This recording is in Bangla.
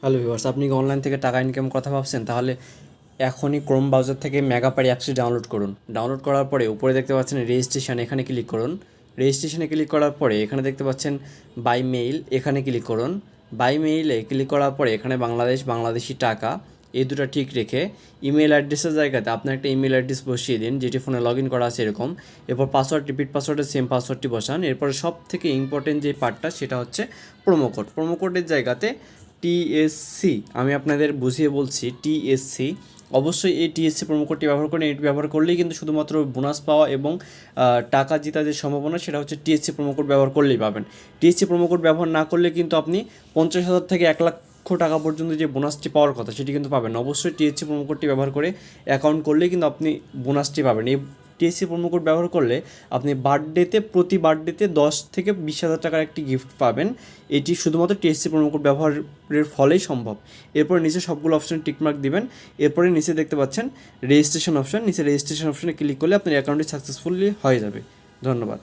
হ্যালো ভিউয়ার্স, আপনি কি অনলাইন থেকে টাকা ইনকাম কথা ভাবছেন? তাহলে এখনই ক্রোম ব্রাউজার থেকে মেগাপারি অ্যাপসটি ডাউনলোড করুন। ডাউনলোড করার পরে উপরে দেখতে পাচ্ছেন রেজিস্ট্রেশন, এখানে ক্লিক করুন। রেজিস্ট্রেশনে ক্লিক করার পরে এখানে দেখতে পাচ্ছেন বাই মেইল, এখানে ক্লিক করুন। বাই মেইলে ক্লিক করার পরে এখানে বাংলাদেশি টাকা এই দুটো ঠিক রেখে ইমেল অ্যাড্রেসের জায়গাতে আপনার একটা ইমেল অ্যাড্রেস বসিয়ে দিন, যেটি ফোনে লগ ইন করা আছে এরকম। এরপর পাসওয়ার্ড, রিপিট পাসওয়ার্ডের সেম পাসওয়ার্ডটি বসান। এরপরে সব থেকে ইম্পর্টেন্ট যে পার্টটা সেটা হচ্ছে প্রোমো কোড। প্রোমো কোডের জায়গাতে টিএসসি, আমি আপনাদের বুঝিয়ে বলছি, টিএসসি অবশ্যই এই টিএসসি প্রোমো কোডটি ব্যবহার করেন। এটি ব্যবহার করলেই কিন্তু শুধুমাত্র বোনাস পাওয়া এবং টাকা জেতার যে সম্ভাবনা সেটা হচ্ছে টিএসসি প্রোমো কোড ব্যবহার করলেই পাবেন। টিএসসি প্রোমো কোড ব্যবহার না করলে কিন্তু আপনি 50,000 থেকে 1,00,000 টাকা পর্যন্ত যে বোনাসটি পাওয়ার কথা সেটি কিন্তু পাবেন না। অবশ্যই টিএসসি প্রোমো কোডটি ব্যবহার করে অ্যাকাউন্ট করলেই কিন্তু আপনি বোনাসটি পাবেন। এই টিএসসি প্রোমো কোড ব্যবহার করলে আপনি প্রতি বার্থডেতে 10 থেকে 20,000 টাকার একটি গিফট পাবেন। এটি শুধুমাত্র টিএসসি প্রোমো কোড ব্যবহারের ফলেই সম্ভব। এরপরে নিচে সবগুলো অপশানে টিকমার্ক দিবেন। এরপরে নিচে দেখতে পাচ্ছেন রেজিস্ট্রেশন অপশান, নিচে রেজিস্ট্রেশন অপশানে ক্লিক করলে আপনার অ্যাকাউন্টটি সাকসেসফুলি হয়ে যাবে। ধন্যবাদ।